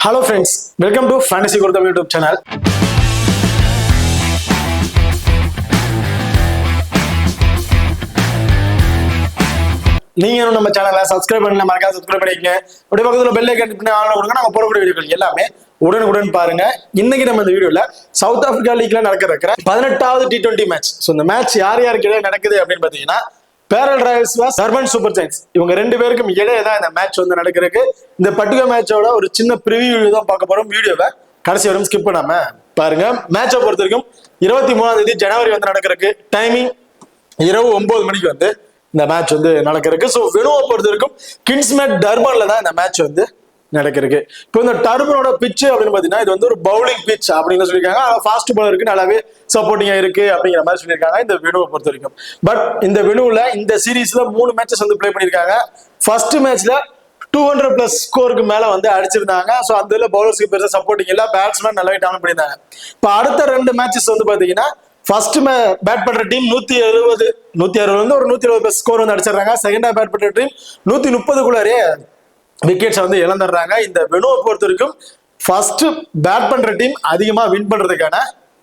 Hello friends, welcome to Fantasy Gurudam YouTube channel. நீங்க நம்ம சேனலை சப்ஸ்கிரைப் பண்ணல மறக்காம சப்ஸ்கிரைப் பண்ணிக்கங்க. அப்படியே பக்கத்துல பெல் ஐகான் கிளிக் பண்ணி ஆன் கொடுங்க. நாங்க போறக்கூடிய வீடியோக்கள் எல்லாமே உடனுக்குடன் பாருங்க. இன்னைக்கு நம்ம இந்த வீடியோல சவுத் ஆப்பிரிக்கா லீக்ல நடக்கிற 18வது T20 மேட்ச். சோ இந்த மேட்ச் யார் யாருக்கு இடையே நடக்குது அப்படின்னு பாத்தீங்கன்னா Paarl Royals vs Durban super giants. இவங்க ரெண்டு பேருக்கும் இடையே தான் இந்த மேட்ச் வந்து நடக்கிறதுக்கு. இந்த பர்டிகுலர் மேட்சோட ஒரு சின்ன ப்ரிவியூ தான் பார்க்க போறோம். வீடியோவை கடைசி வரைக்கும் ஸ்கிப் பண்ணாம பாருங்க. மேட்சை பொறுத்த வரைக்கும் 23ஆம் ஜனவரி வந்து நடக்கிறதுக்கு. டைமிங் இரவு 9 மணிக்கு வந்து இந்த மேட்ச் வந்து நடக்கிறதுக்கு. ஸோ வெனுவை பொறுத்த வரைக்கும் கிங்ஸ்மேட் டர்பன்ல தான் இந்த மேட்ச் வந்து நடக்கிறதுக்கு. இப்போ இந்த டர்பனோட பிட்ச் அப்படின்னு பாத்தீங்கன்னா இது வந்து ஒரு பவுலிங் பிட்ச் அப்படின்னு சொல்லியிருக்காங்க. ஃபாஸ்ட் பாலருக்கு நல்லாவே சப்போர்ட்டிங்கா இருக்கு அப்படிங்கிற மாதிரி சொல்லியிருக்காங்க இந்த வெனுவை பொறுத்த வரைக்கும். பட் இந்த வெனுவில் இந்த சீரீஸ்ல 3 மேட்சஸ் வந்து பிளே பண்ணியிருக்காங்க. ஃபர்ஸ்ட் மேட்ச்ல 200+ ஸ்கோருக்கு மேல வந்து அடிச்சிருந்தாங்க. ஸோ அந்த பவுலர்ஸ்க்கு பெருசாக சப்போர்ட்டிங் இல்லை, பேட்ஸ்மேன் நல்லாவே டவுன் பண்ணியிருந்தாங்க. இப்போ அடுத்த 2 மேட்சஸ் வந்து பாத்தீங்கன்னா ஃபர்ஸ்ட் பேட் பண்ற டீம் 160 வந்து ஒரு 120+ ஸ்கோர் வந்து அடிச்சிடறாங்க. செகண்டா பேட் பண்ற டீம் 130க்குள்ளாரே விக்கெட்ஸ் வந்து இழந்துடுறாங்க. இந்த வெனுவை பொறுத்த வரைக்கும் ஃபர்ஸ்ட் பேட் பண்ற டீம் அதிகமா வின் பண்றதுக்கான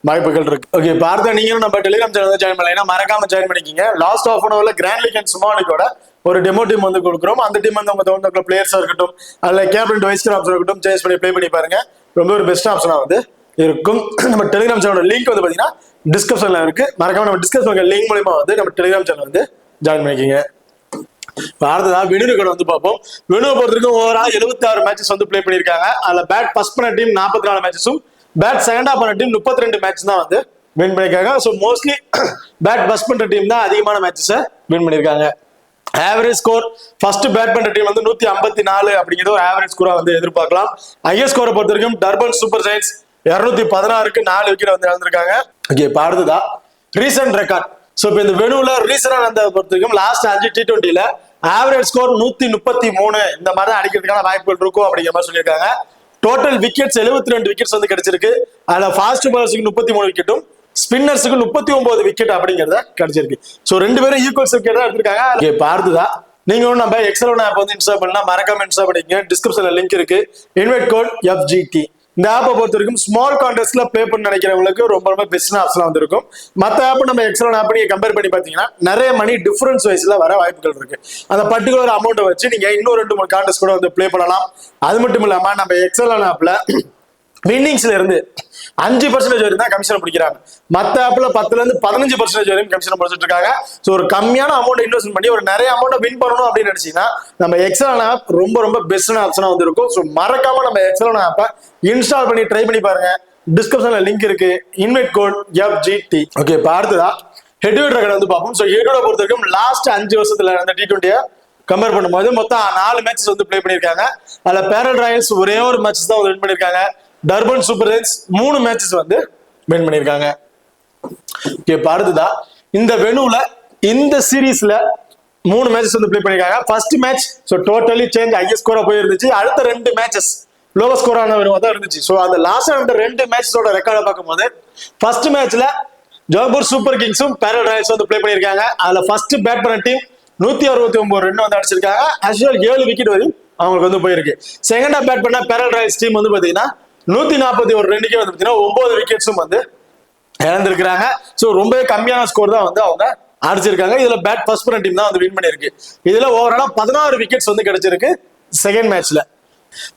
வாய்ப்புகள் இருக்கு. ஓகே, பார்த்தா நீங்களும் நம்ம டெலிகிராம் சேனல் ஜாயின் பண்ணலாம், மறக்காம ஜாயின் பண்ணிக்கிங்க. லாஸ்ட் ஆஃப் அன் ஹவர்ல கிராண்ட் லீக் அண்ட் ஸ்மால் லீக்கோட ஒரு டெமோ டீம் வந்து கொடுக்குறோம். அந்த டீம் வந்து உங்க தகுந்த பிளேயர்ஸா இருக்கட்டும், அல்ல கேப்டன் வைஸ் கேப்டன் இருக்கட்டும், சேஸ் பண்ணி ப்ளே பண்ணி பாருங்க. ரொம்ப ஒரு பெஸ்ட் ஆப்ஷனா வந்து இருக்கும். நம்ம டெலிகிராம் சேனலோட லிங்க் வந்து பாத்தீங்கன்னா டிஸ்கிரிப்ஷன்ல இருக்கு. மறக்காம நம்ம டிஸ்கிரிப்ஷன் லிங்க் மூலமா வந்து நம்ம டெலிகிராம் சேனல் வந்து ஜாயின் பண்ணிக்கிங்க. அடுத்ததான் வெனு ரெக்கார்ட் வந்து பார்ப்போம். வெனுவை பொறுத்த வரைக்கும் ஓவரால் 76 மேட்சஸ் வந்து பிளே பண்ணிருக்காங்க. அதுல பேட் ஃபர்ஸ்ட் பண்ண டீம் 44 மேட்சஸும், பேட் செகண்டா பண்ண டீம் 32 மேட்ச் தான் வந்து வின் பண்ணிருக்காங்க. ஸோ மோஸ்ட்லி பேட் ஃபர்ஸ்ட் பண்ற டீம் தான் அதிகமான மேட்சஸை வின் பண்ணிருக்காங்க. ஆவரேஜ் ஸ்கோர் ஃபர்ஸ்ட் பேட் பண்ற டீம் வந்து 154 அப்படிங்கிறது ஒரு ஆவரேஜ் ஸ்கோரா வந்து எதிர்பார்க்கலாம். ஹையஸ்ட் ஸ்கோரை பொறுத்த வரைக்கும் டர்பன் சூப்பர் ஜெயண்ட்ஸ் 216க்கு 4 விக்கெட் வந்து இழந்திருக்காங்க. ஓகே, இப்போ அடுத்ததான் ரீசன்ட் ரெக்கார்ட். ஸோ இப்போ இந்த வெனுவில் ரீசனா அந்த பொறுத்த வரைக்கும் லாஸ்ட் 5 T20ல ஆவரேஜ் ஸ்கோர் 133 இந்த மாதிரி தான் அடிக்கிறதுக்கான வாய்ப்புகள் இருக்கும் அப்படிங்கிற மாதிரி சொல்லியிருக்காங்க. டோட்டல் விக்கெட்ஸ் 72 விக்கெட்ஸ் வந்து கிடைச்சிருக்கு. அதுல ஃபாஸ்ட் பாலர்ஸுக்கு 33 விக்கெட்டும், ஸ்பின்னர்ஸுக்கு 39 விக்கெட் அப்படிங்கிறத கிடைச்சிருக்கு. ஸோ 2 பேரும் ஈக்குவல் விக்கெட் தான் எடுத்திருக்காங்க. இப்போ அடுத்ததான் நீங்களும் நம்ம எக்ஸல் ஆப் வந்து இன்ஸ்டால் பண்ணலாம், மறக்காம இன்ஸ்டால் பண்ணிக்கங்க. டிஸ்கிரிப்ஷன்ல லிங்க் இருக்கு. Invite code FGT. இந்த ஆப்பை பொறுத்த வரைக்கும் ஸ்மால் கான்டெஸ்ட்ல ப்ளே பண்ண நினைக்கிறவங்களுக்கு ரொம்ப பெஸ்ட் ஆப்ஷனா வந்து இருக்கும். மற்ற ஆப் நம்ம எக்ஸல் ஆப் நீங்க கம்பேர் பண்ணி பாத்தீங்கன்னா நிறைய மணி டிஃபரன்ஸ் வைஸ்ல வர வாய்ப்புகள் இருக்கு. அந்த பர்டிகுலர் அமௌண்ட்டை வச்சு நீங்க இன்னும் 2-3 கான்டெஸ்ட் கூட வந்து ப்ளே பண்ணலாம். அது மட்டும் இல்லாம நம்ம எக்ஸல் ஆப்ல வின்னிங்ஸ்ல இருந்து 5% வரைக்கும் தான் கமிஷன் பிடிக்கிறாங்க. மற்ற ஆப்ல 10-15% வரைக்கும் கமிஷன் பிடிச்சிட்டு இருக்காங்க. ஸோ ஒரு கம்மியான அமௌண்ட் இன்வெஸ்ட் பண்ணி ஒரு நிறைய அமௌண்ட் வின் பண்ணணும் அப்படின்னு நினைச்சீங்கன்னா நம்ம எக்ஸல் ஆப் ரொம்ப பெஸ்ட் ஆப்ஷனா வந்து இருக்கும். ஸோ மறக்காம நம்ம எக்ஸல் ஆப்பை இன்ஸ்டால் பண்ணி ட்ரை பண்ணி பாருங்க. டிஸ்கிரிப்ஷன்ல லிங்க் இருக்கு. Invite code FGT. ஓகே, இப்போ அடுத்ததான் ஹெட்வெட் ரெக்கார்ட் வந்து பார்ப்போம். ஸோ ஹெட்வெட்டை பொறுத்த வரைக்கும் லாஸ்ட் 5 வருஷத்துல அந்த T20 கம்பேர் பண்ணும்போது மொத்தம் 4 மேட்சஸ் வந்து பிளே பண்ணிருக்காங்க. அதுல பேரல் ராயல்ஸ் ஒரே ஒரு மேட்சஸ் தான் வின் பண்ணிருக்காங்க. டர்பன் சூப்பர் ஜெயண்ட்ஸ் 3 மேட்சஸ் வந்து வின் பண்ணிருக்காங்க. இப்போ அடுத்ததான் இந்த வெனுல இந்த சீரீஸ்ல 3 மேட்சஸ் வந்து பிளே பண்ணிருக்காங்க. First match so totally change, highest ஸ்கோரா போயிருந்துச்சு. அடுத்த 2 மேட்சஸ் லோவர் ஸ்கோரான வெனுவா தான் இருந்துச்சு. ஸோ அந்த லாஸ்ட் 2 மேட்சஸோட ரெக்கார்டை பார்க்கும்போது ஃபர்ஸ்ட் மேட்ச்ல ஜோஹர்பூர் சூப்பர் கிங்ஸும் பேரல் ராயல்ஸ் வந்து பிளே பண்ணிருக்காங்க. அதுல ஃபர்ஸ்ட் பேட் பண்ண டீம் 169 ரன் வந்து அடிச்சிருக்காங்க. ஆக்சுவல் 7 விக்கெட் வரையும் அவங்களுக்கு வந்து போயிருக்கு. செகண்டா பேட் பண்ண பேரல் ராயல்ஸ் டீம் வந்து பாத்தீங்கன்னா 141 ரன்னுக்கே வந்து பாத்தீங்கன்னா 9 விக்கெட்ஸும் வந்து இழந்திருக்கிறாங்க. ஸோ ரொம்ப கம்மியான ஸ்கோர் தான் வந்து அவங்க அடிச்சிருக்காங்க. இதுல பேட் ஃபர்ஸ்ட் பண்ண டீம் தான் வந்து வின் பண்ணிருக்கு. இதுல ஓவராலா 16 விக்கெட்ஸ் வந்து கிடைச்சிருக்கு செகண்ட் மேட்ச்ல.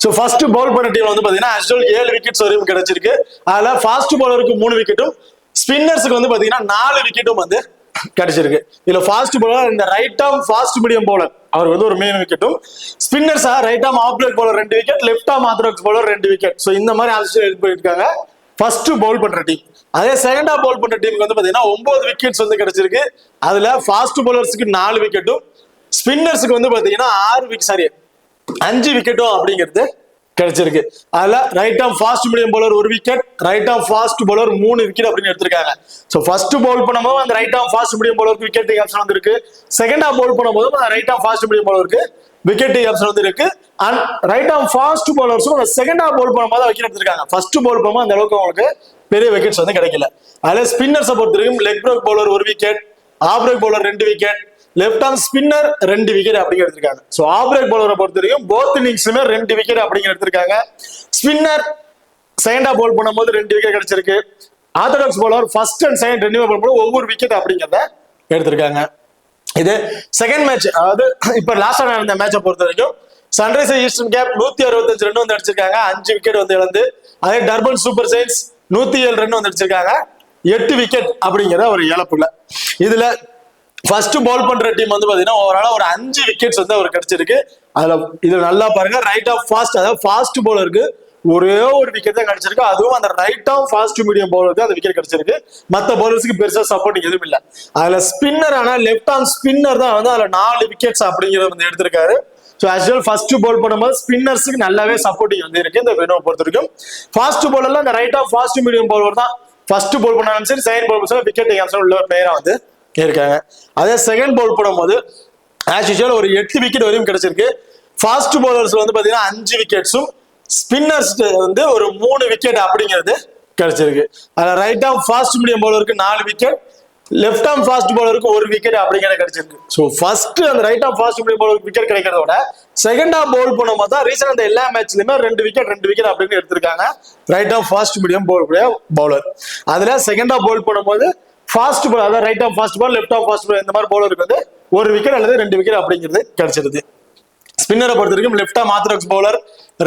ஸோ ஃபர்ஸ்ட் பவுல் பண்ண டீம் வந்து பாத்தீங்கன்னா ஆக்சுவல் 7 விக்கெட்ஸ் வரையும் கிடைச்சிருக்கு. அதுல ஃபாஸ்ட் பவுலருக்கு 3 விக்கெட்டும், ஸ்பின்னர்ஸுக்கு வந்து பாத்தீங்கன்னா 4 விக்கெட்டும் வந்து கிடைச்சிருக்கு. இதுல ஃபாஸ்ட் பவுலர் இந்த right arm fast medium bowler அவர் வந்து ஒரு மெயின் விக்கெட்டும், ஸ்பின்னர்ஸா right arm off break bowler 2 wicket, left arm orthodox bowler 2 wicket. So இந்த மாதிரி ஆல்சோ போயிருக்காங்க ஃபர்ஸ்ட் பவுல் பண்ற டீம். அதே செகண்டா பவுல் பண்ற டீமுக்கு வந்து பாத்தீங்கன்னா 9 விக்கெட்ஸ் வந்து கிடைச்சிருக்கு. அதுல ஃபாஸ்ட் பவுலர்ஸுக்கு 4 விக்கெட்டும், ஸ்பின்னர்ஸுக்கு வந்து பாத்தீங்கன்னா 5 விக்கெட்டும் அப்படிங்கிறது கிடைச்சிருக்கு. அதுல right arm fast medium bowler 1 wicket, right arm fast bowler 3 wicket அப்படின்னு எடுத்திருக்காங்க. ஸோ ஃபர்ஸ்ட் பவுல் பண்ணும்போது அந்த ரைட் ஆர்ம் ஃபாஸ்ட் மீடியம் பவுலருக்கு விக்கெட் ஆப்ஷன் வந்து இருக்கு. செகண்டா பவுல் பண்ணும்போது அந்த ரைட் ஆர்ம் ஃபாஸ்ட் மீடியம் பவுலருக்கு விக்கெட் ஆப்ஷன் வந்து இருக்கு. அண்ட் ரைட் ஆர்ம் ஃபாஸ்ட் பவுலர்ஸும் செகண்டா பவுல் பண்ணும்போது விக்கெட் எடுத்திருக்காங்க. ஃபர்ஸ்ட் பவுல் பண்ணும்போது அந்த அளவுக்கு அவங்களுக்கு பெரிய விக்கெட்ஸ் வந்து கிடைக்கல. அதுல ஸ்பின்னர்ஸை பொறுத்த வரைக்கும் leg break bowler 1 wicket, off break bowler 2 wicket, left arm spinner 2 wicket அப்படிங்க எடுத்திருக்காங்க. ஸோ ஆஃப் பிரேக் பவுலரை பொறுத்த வரைக்கும் போத் இன்னிங்ஸ்லுமே 2 விக்கெட் அப்படிங்க எடுத்திருக்காங்க. ஸ்பின்னர் செகண்டா பவுல் பண்ணும்போது 2 விக்கெட் கிடைச்சிருக்கு. Orthodox bowler first and second 2 bowl பண்ணும்போது ஒவ்வொரு விக்கெட் அப்படிங்கிறத எடுத்திருக்காங்க. இது செகண்ட் மேட்ச், அதாவது இப்ப லாஸ்டா நடந்த மேட்சை பொறுத்த வரைக்கும் சன்ரைசர்ஸ் ஈஸ்டர்ன் கேப் 165 ரன் வந்து அடிச்சிருக்காங்க, 5 விக்கெட் வந்து இழந்து. அதே டர்பன் சூப்பர் சைன்ஸ் 107 ரன் வந்து அடிச்சிருக்காங்க, 8 விக்கெட் அப்படிங்கிற ஒரு இழப்புல. இதுல ஃபர்ஸ்ட் பால் பண்ற டீம் வந்து பாத்தீங்கன்னா ஓவரால ஒரு 5 விக்கெட்ஸ் வந்து அவர் கிடைச்சிருக்கு. அதுல இது நல்லா பாருங்க, ரைட் ஆஃப் ஃபாஸ்ட், அதாவது ஃபாஸ்ட் பவுலருக்கு ஒரே ஒரு விக்கெட் தான் கிடைச்சிருக்கு. அதுவும் அந்த ரைட் ஆஃப் ஃபாஸ்ட் மீடியம் பவுலருக்கு அந்த விக்கெட் கிடைச்சிருக்கு. மற்ற பவுலர்ஸ்க்கு பெருசா சப்போர்ட்டிங் எதுவும் இல்லை. அதுல ஸ்பின்னர், ஆனா லெஃப்ட் ஆர்ம் ஸ்பின்னர் தான் வந்து அதுல 4 விக்கெட்ஸ் அப்படிங்கிறத வந்து எடுத்திருக்காரு. ஸோ ஆக்சுவல் ஃபர்ஸ்ட் பால் பண்ணும்போது ஸ்பின்னர்ஸுக்கு நல்லாவே சப்போர்ட்டிங் வந்து இருக்கு இந்த வெனோவை பொறுத்த வரைக்கும். ஃபாஸ்ட் பாலர்ல அந்த right off fast medium bowler தான் ஃபர்ஸ்ட் பால் பண்ணாலும் சரி, செகண்ட் பால் பண்ணாலும் விக்கெட் உள்ள பிளேயரா வந்து இருக்காங்க. அதே செகண்ட் பால் பண்ணும்போது ஆஸ் யூசுவல் ஒரு 8 விக்கெட் வரையும் கிடைச்சிருக்கு. ஃபாஸ்ட் பவுலர்ஸ் வந்து பாத்தீங்கன்னா 5 விக்கெட்ஸும், ஸ்பின்னர்ஸ் வந்து ஒரு 3 விக்கெட் அப்படிங்கிறது கிடைச்சிருக்கு. அதுல ரைட் ஆர்ம் ஃபாஸ்ட் மீடியம் பவுலருக்கு 4 விக்கெட், லெஃப்ட் ஆர்ம் ஃபாஸ்ட் பவுலருக்கு 1 விக்கெட் அப்படிங்கிறது கிடைச்சிருக்கு. ஸோ ஃபர்ஸ்ட் அந்த ரைட் ஆர்ம் ஃபாஸ்ட் மீடியம் பவுலருக்கு விக்கெட் கிடைக்கிறதோட செகண்ட் ஆஃப் பவுல் பண்ணும்போது தான் ரீசன் அந்த எல்லா மேட்ச்லயுமே 2 விக்கெட் அப்படின்னு எடுத்திருக்காங்க right off fast medium bowler. அதுல செகண்ட் ஆஃப் பவுல் பண்ணும்போது ஃபாஸ்ட் பால், அதாவது right off fast ball, left off fast ball, இந்த மாதிரி பவுலருக்கு வந்து 1 விக்கெட் அல்லது 2 விக்கெட் அப்படிங்கிறது கிடைச்சிருது. ஸ்பின்னரை பொறுத்த வரைக்கும் left arm orthodox bowler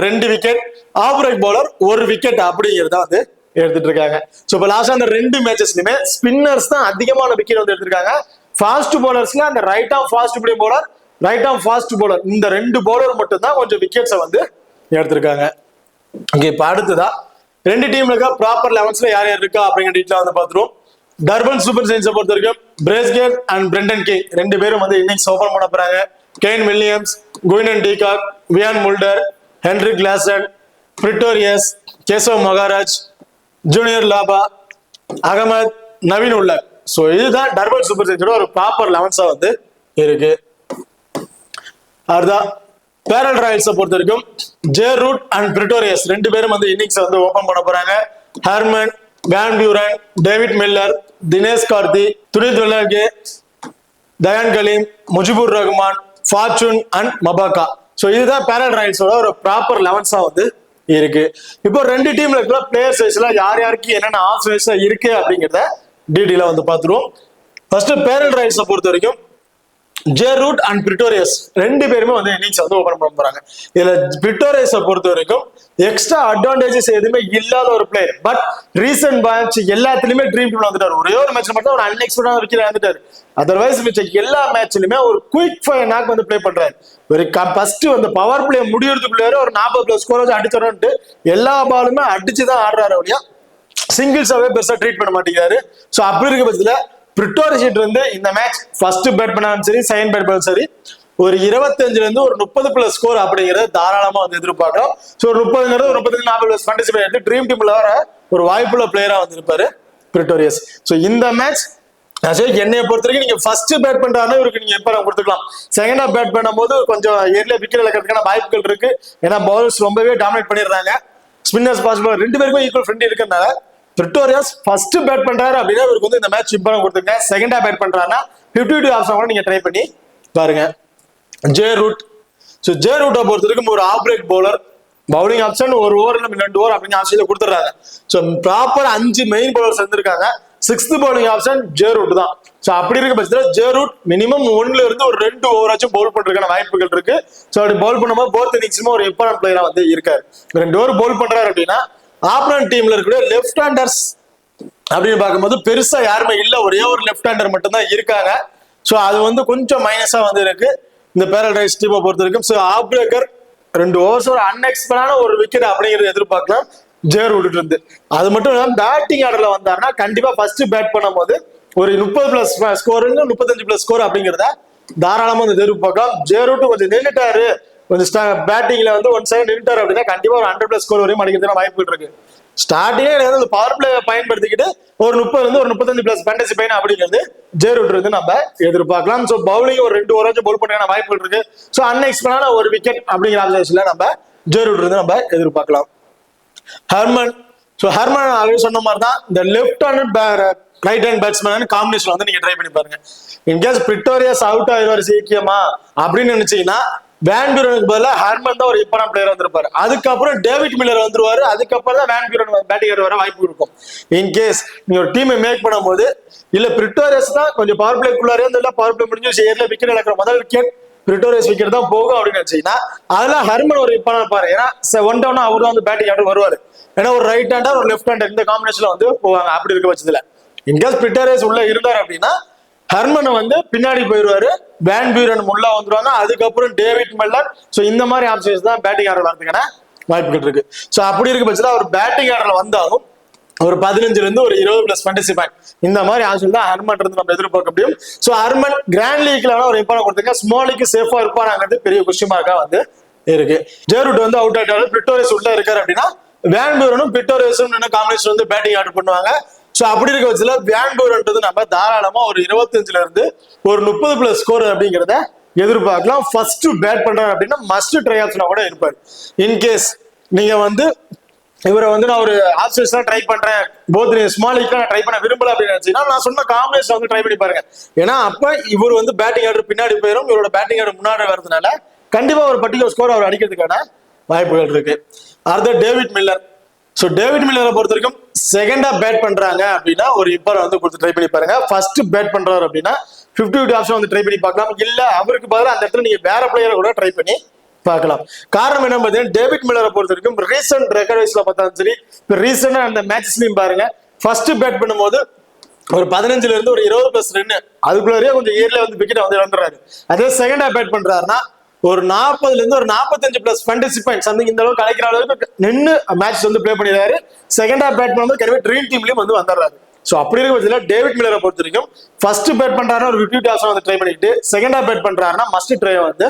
2 wicket, off break bowler 1 wicket அப்படிங்கிறத வந்து எடுத்துட்டு இருக்காங்க. சோ இப்ப லாஸ்ட் அந்த 2 மேட்சஸ்லயுமே ஸ்பின்னர்ஸ் தான் அதிகமான விக்கெட் வந்து எடுத்திருக்காங்க. ஃபாஸ்ட் பவுலர்ஸ்ல அந்த right off fast medium bowler, right off fast bowler, இந்த 2 பவுலர் மட்டும் தான் கொஞ்சம் விக்கெட்ஸை வந்து எடுத்திருக்காங்க. ஓகே, இப்ப அடுத்ததா 2 டீம்ல இருக்க ப்ராப்பர் 11ஸ்ல யார் யார் இருக்கா அப்படிங்கிற டீட்டெயில் வந்து பார்த்துருவோம். டர்பன் சூப்பர் சைன்ஸை பொறுத்த வரைக்கும் பிரேஸ்கேட் அண்ட் பிரெண்டன் கிங் 2 பேரும் வந்து இன்னிங்ஸ் ஓபன் பண்ண போறாங்க. Kane Williams, Quinton de Kock, Wiaan Mulder, Heinrich Klaasen, Pretorius, Keshav Maharaj, Junior Laba, Ahmad, Naveen உல்லர். சோ இதுதான் டர்பன் சூப்பர் சைன்ஸோட ஒரு ப்ராப்பர் 11ஸா வந்து இருக்கு. அடுத்தா பேரல் ராயல்ஸை பொறுத்த வரைக்கும் ஜே ரூட் அண்ட் பிரிட்டோரியஸ் 2 பேரும் வந்து இன்னிங்ஸ் வந்து ஓபன் பண்ண போறாங்க. Hermann, van Buuren, David Miller, Dinesh Karthik, Dunith Wellalage, Dayyaan Galiem, Mujeeb Rahman, Fortuin and Maphaka. So இதுதான் பேரல் ராயல்ஸோட ஒரு ப்ராப்பர் 11ஸா வந்து இருக்கு. இப்போ 2 டீம்ல இருக்கிற பிளேயர்ஸ் வைஸ்ல யார் யாருக்கு என்னென்ன ஆஃப் வைஸ்ல இருக்கு அப்படிங்கிறத டீட்டெயிலா வந்து பார்த்துருவோம். ஃபர்ஸ்ட் பேரல் ராயல்ஸை பொறுத்த வரைக்கும் ஜே ரூட் அண்ட் பிரிட்டோரியஸ் 2 பேருமே வந்து இன்னிங்ஸ் வந்து ஓபன் பண்ண போறாங்க. இதுல பிரிட்டோரியஸை பொறுத்த வரைக்கும் எக்ஸ்ட்ரா அட்வான்டேஜஸ் எதுவுமே இல்லாத ஒரு பிளேயர். பட் ரீசன்ட் மேட்ச் எல்லாத்துலயுமே ட்ரீம் டீம்ல வந்துட்டாரு. ஒரே ஒரு மேட்ச்ல மட்டும் ஒரு அன்எக்ஸ்பெக்டடான விக்கெட் வந்துட்டாரு. அதர்வைஸ் மிச்ச எல்லா மேட்ச்லயுமே ஒரு குயிக் ஃபயர் நாக் வந்து பிளே பண்றாரு. ஒரு ஃபர்ஸ்ட் அந்த பவர் பிளே முடியறதுக்குள்ளே ஒரு 40+ ஸ்கோர் வச்சு அடிச்சிடணும்ட்டு எல்லா பாலுமே அடிச்சுதான் ஆடுறாரு. அப்படியா சிங்கிள்ஸாவே பெருசா ட்ரீட் பண்ண மாட்டேங்கிறாரு. சோ அப்படி இருக்க பட்சத்துல பிரிட்டோரியஸ் வந்து இந்த மேட்ச் ஃபர்ஸ்ட் பேட் பண்ணாலும் சரி, செகண்ட் பேட் பண்ணாலும் சரி, ஒரு 25ல இருந்து ஒரு 30+ ஸ்கோர் அப்படிங்கறது தாராளமா வந்து எதிர்பார்க்கிறோம். சோ ஒரு 30ங்கிறது ஒரு 35 40+ ஃபேண்டசி பிளேயர் ட்ரீம் டீம்ல வர ஒரு வாய்ப்புள்ள பிளேயரா வந்திருப்பாரு பிரிட்டோரியஸ். சோ இந்த மேட்ச் என்னைய பொறுத்த வரைக்கும் நீங்க ஃபர்ஸ்ட் பேட் பண்றாருன்னா இவருக்கு நீங்க எப்ப கொடுத்துக்கலாம். செகண்ட் ஹாஃப் பேட் பண்ணும்போது கொஞ்சம் ஏர்லியா விக்கெட் இழக்கிறதுக்கான வாய்ப்புகள் இருக்கு. ஏன்னா பவுலர்ஸ் ரொம்பவே டாமினேட் பண்ணிடுறாங்க. ஸ்பின்னர்ஸ் ஃபாஸ்ட் பவுலர் 2 பேருக்கும் ஈக்குவல் ஃப்ரெண்ட் இருக்கிறதுனால பிரிட்டோரியஸ் ஃபர்ஸ்ட் பேட் பண்றாரு அப்படின்னா இவருக்கு வந்து இந்த மேட்ச் இம்பார்ட்டன்ட் கொடுத்துருங்க. செகண்ட் ஹாஃப் பேட் பண்றாருன்னா 50-50 ஆப்ஷன் கூட நீங்க ட்ரை பண்ணி பாருங்க. ஜே ரூட், ஸோ ஜே ரூட்டை பொறுத்த வரைக்கும் ஒரு off break bowler, bowling option ஒரு ஓவர் இல்ல 2 ஓவர் அப்படிங்கிற ஆப்ஷன்ல கொடுத்துறாங்க. ஸோ ப்ராப்பர் 5 மெயின் பவுலர்ஸ் இருந்திருக்காங்க. 6th bowling option J Root தான். ஸோ அப்படி இருக்க பட்சத்தில் ஜே ரூட் மினிமம் 1ல இருந்து ஒரு 2 ஓவராச்சும் பவுல் பண்றதுக்கான வாய்ப்புகள் இருக்கு. ஸோ அப்படி பவுல் பண்ணும்போது போர்த் இன்னிங்ஸுமே ஒரு இம்பார்ட்டன்ட் பிளேயரா வந்து இருக்காரு. 2 ஓவர் பவுல் பண்றாரு அப்படின்னா ஆப்பனன்ட் டீம்ல இருக்கக்கூடிய லெஃப்ட் ஹேண்டர்ஸ் அப்படின்னு பார்க்கும்போது பெருசா யாருமே இல்ல, ஒரே ஒரு லெஃப்ட் ஹேண்டர் மட்டும் தான் இருக்காங்க. சோ அது வந்து கொஞ்சம் மைனஸா வந்து இருக்கு இந்த பேரல் ராயல்ஸ் டீமை பொறுத்த வரைக்கும். சோ ஆஃப் பிரேக்கர் 2 ஓவர்ஸ் ஒரு அன்எக்ஸ்பெக்டான ஒரு விக்கெட் அப்படிங்கிறது எதிர்பார்க்கலாம் ஜே ரூட் இருந்து. அது மட்டும் இல்லாம பேட்டிங் ஆர்டர்ல வந்தாருன்னா கண்டிப்பா ஃபர்ஸ்ட் பேட் பண்ணும்போது ஒரு 30+ ஸ்கோர் 35+ ஸ்கோர் அப்படிங்கிறத தாராளமா வந்து எதிர்பார்க்கலாம். ஜே ரூட் கொஞ்சம் நின்றுட்டாரு, கொஞ்சம் பேட்டிங்ல வந்து 1 சைடு நின்றுட்டாரு அப்படின்னா கண்டிப்பா ஒரு 100+ ஸ்கோர் வரையும் அடிக்கிறதுக்கு வாய்ப்பு இருக்கு. ஸ்டார்டிங்கே பவர் பிளே பயன்படுத்திக்கிட்டு ஒரு 30 இருந்து ஒரு 35+ ஃபேண்டசி பையன் அப்படிங்கிறது ஜே ரூட் இருந்து நம்ம எதிர்பார்க்கலாம். ஸோ பவுலிங் ஒரு 2 ஓவராச்சும் பவுல் பண்ண வாய்ப்புகள் இருக்கு. ஸோ அன்எக்ஸ்பெக்டான ஒரு விக்கெட் அப்படிங்கிற ஆப்ஷன்ல நம்ம ஜே ரூட் இருந்து நம்ம எதிர்பார்க்கலாம். ஹெர்மன், ஸோ ஹர்மன் ஆல்ரெடி சொன்ன மாதிரி தான் இந்த left hand right hand batsman combination வந்து நீங்க ட்ரை பண்ணி பாருங்க. இன்கேஸ் பிரிட்டோரியஸ் அவுட் ஆயிடுவார் சீக்கியமா அப்படின்னு நினைச்சீங்கன்னா வேன் பியூரனுக்கு பதிலாக ஹர்மன் தான் ஒரு இம்பார்ட்டன்ட் பிளேயர் வந்திருப்பாரு. அதுக்கப்புறம் டேவிட் மில்லர் வந்துருவாரு. அதுக்கப்புறம் தான் வேன் பியூரன் பேட்டிங் ஆட வர வாய்ப்பு இருக்கும். இன்கேஸ் நீங்க ஒரு டீமை மேக் பண்ணும்போது இல்ல பிரிட்டோரியஸ் தான் கொஞ்சம் பவர் பிளேக்குள்ளாரே வந்து பவர் பிளே முடிஞ்சு ஏர்ல விக்கெட் இழக்கிற முதல் விக்கெட் பிரிட்டோரியஸ் விக்கெட் தான் போகும் அப்படின்னு நினைச்சீங்கன்னா அதெல்லாம் ஹர்மன் ஒரு இம்பார்ட்டன்ட் பாரு. ஏன்னா ஒன் டவுன் அவர் தான் வந்து பேட்டிங் ஆட வருவாரு. ஏன்னா ஒரு ரைட் ஹேண்டர் ஒரு லெஃப்ட் ஹேண்டர் இந்த காம்பினேஷன்ல வந்து போவாங்க. அப்படி இருக்க பட்சத்துல இன்கேஸ் பிரிட்டோரியஸ் உள்ள இருந்தார் அப்படின்னா ஹர்மனை வந்து பின்னாடி போயிடுவாரு. வேன் பியூரன் உள்ள வந்துருவாங்க. அதுக்கப்புறம் டேவிட் மில்லர். ஸோ இந்த மாதிரி ஆப்ஷன்ஸ் தான் பேட்டிங் ஆர்டர் வரதுக்கான வாய்ப்புகள் இருக்கு. ஸோ அப்படி இருக்க பட்சத்தில் அவர் பேட்டிங் ஆர்டர்ல வந்தாலும் ஒரு 15 இருந்து ஒரு 20 பிளஸ் ஃபேண்டசி பாயிண்ட் இந்த மாதிரி ஆப்ஷன் தான் ஹர்மன் இருந்து நம்ம எதிர்பார்க்க முடியும். ஸோ ஹர்மன் கிராண்ட் லீக்ல ஒரு இம்பார்ட்டன் கொடுத்துருங்க. ஸ்மால் லீக் சேஃபா இருப்பாங்கிறது பெரிய கொஸ்டின் மார்க்கா வந்து இருக்கு. ஜேரூட் வந்து அவுட் ஆயிட்டாலும் பிரிட்டோரியஸ் உள்ள இருக்காரு அப்படின்னா வேன் பியூரனும் பிரிட்டோரியஸும் காம்பினேஷன் வந்து பேட்டிங் ஆர்டர் பண்ணுவாங்க. ஸோ அப்படி இருக்க பட்சத்துல வேன் பியூரன்றது நம்ம தாராளமா ஒரு 25 இருந்து ஒரு 30 பிளஸ் ஸ்கோர் அப்படிங்கிறத எதிர்பார்க்கலாம். ஃபர்ஸ்ட் பேட் பண்றாரு அப்படின்னா மஸ்ட் ட்ரை ஆப்ஷனா கூட இருப்பாரு. இன்கேஸ் நீங்க வந்து இவரை வந்து நான் ஒரு ஆப்ஷன்ஸ் தான் ட்ரை பண்றேன், போத் ஸ்மால் லீக் நான் ட்ரை பண்ண விரும்பல அப்படின்னு நினைச்சீங்கன்னா நான் சொன்ன காம்பினேஷன் வந்து ட்ரை பண்ணி பாருங்க. ஏன்னா அப்ப இவர் வந்து பேட்டிங் ஆர்டர் பின்னாடி போயிடும், இவரோட பேட்டிங் ஆர்டர் முன்னாடி வரதுனால கண்டிப்பா ஒரு பர்டிகுலர் ஸ்கோர் அவர் அடிக்கிறதுக்கான வாய்ப்புகள் இருக்கு. அடுத்த டேவிட் மில்லர். ஸோ டேவிட் மில்லரை பொறுத்த வரைக்கும் செகண்டா பேட் பண்றாங்க அப்படின்னா ஒரு இப்பர் வந்து கொடுத்து ட்ரை பண்ணி பாருங்க. ஃபர்ஸ்ட் பேட் பண்றாரு அப்படின்னா 50-50 ஆப்ஷன் வந்து ட்ரை பண்ணி பார்க்கலாம். இல்ல அவருக்கு பதிலாக அந்த இடத்துல நீங்க வேற பிளேயரை கூட ட்ரை பண்ணி பார்க்கலாம். காரணம் என்ன பார்த்தீங்கன்னா டேவிட் மில்லரை பொறுத்த வரைக்கும் ரீசெண்ட் ரெக்கார்ட் வைஸ்ல பார்த்தாலும் சரி இப்போ ரீசெண்டா அந்த மேட்சஸ்லையும் பாருங்க ஃபர்ஸ்ட் பேட் பண்ணும்போது ஒரு 15 இருந்து ஒரு 20 பிளஸ் ரன் அதுக்குள்ளே கொஞ்சம் ஏர்ல வந்து விக்கெட் வந்து இழந்துறாரு. அதே செகண்டா பேட் பண்றாருன்னா ஒரு 40 இருந்து ஒரு 45 பிளஸ் ஃபேண்டசி பாயிண்ட் சம்திங் இந்த அளவுக்கு கலைக்கிற அளவுக்கு நின்று மேட்ச் வந்து பிளே பண்ணிடுறாரு. செகண்டா பேட் பண்ணும்போது கண்டிப்பா ட்ரீம் டீம்லயும் வந்து வந்துடுறாரு. ஸோ அப்படி இருக்க பட்சத்தில் டேவிட் மில்லரை பொறுத்த வரைக்கும் ஃபர்ஸ்ட் பேட் பண்றாருன்னா ஒரு 50 ஆப்ஷன் வந்து ட்ரை பண்ணிட்டு செகண்டா பேட் பண்றாருன்னா மஸ்ட் ட்ரை வந்து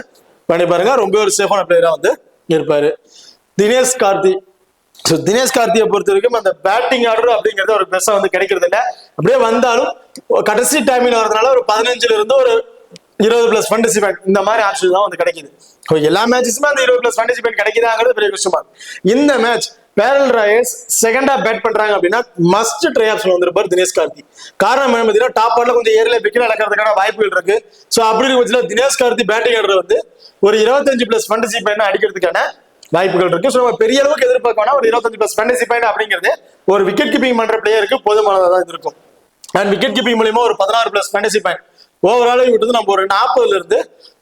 பண்ணி பாருங்க. ரொம்ப ஒரு சேஃபான பிளேயரா வந்து இருப்பாரு. தினேஷ் கார்த்தி. ஸோ தினேஷ் கார்த்தியை பொறுத்த வரைக்கும் அந்த பேட்டிங் ஆர்டர் அப்படிங்கிறது ஒரு பெருசா வந்து கிடைக்கிறது இல்லை. அப்படியே வந்தாலும் கடைசி டைமில் வரதுனால ஒரு 15 இருந்து ஒரு 20 பிளஸ் ஃபேண்டசி பாயிண்ட் இந்த மாதிரி ஆப்ஷன் தான் வந்து கிடைக்குது. எல்லா மேட்சஸுமே அந்த 20 பிளஸ் ஃபேண்டசி பாயிண்ட் கிடைக்குதாங்கிறது பெரிய விஷயமா. இந்த மேட்ச் பேரல் ராயல்ஸ் செகண்டா பேட் பண்றாங்க அப்படின்னா மஸ்ட் ட்ரை ஆப்ஷன் வந்திருப்பார் தினேஷ் கார்த்தி. காரணம் என்ன பார்த்தீங்கன்னா டாப் ஆர்டர்ல கொஞ்சம் ஏரியா விக்கெட் இழக்கிறதுக்கான வாய்ப்புகள் இருக்கு. ஸோ அப்படி இருக்க பட்சத்தில் தினேஷ் கார்த்தி பேட்டிங் ஆர்டர் வந்து ஒரு 25 பிளஸ் ஃபேண்டசி பாயிண்ட் அடிக்கிறதுக்கான வாய்ப்புகள் இருக்கு. ஸோ நம்ம பெரிய அளவுக்கு எதிர்பார்க்க வேணா ஒரு 25 பிளஸ் ஃபேண்டசி பாயிண்ட் அப்படிங்கிறது ஒரு விக்கெட் கீப்பிங் பண்ற பிளேயருக்கு போதுமானதாக தான் இருக்கும். அண்ட் விக்கெட் கீப்பிங் மூலியமா ஒரு 16 பிளஸ் ஃபேண்டசி பாயிண்ட் ஓவரால் விட்டு நம்ம ஒரு 40 இருந்து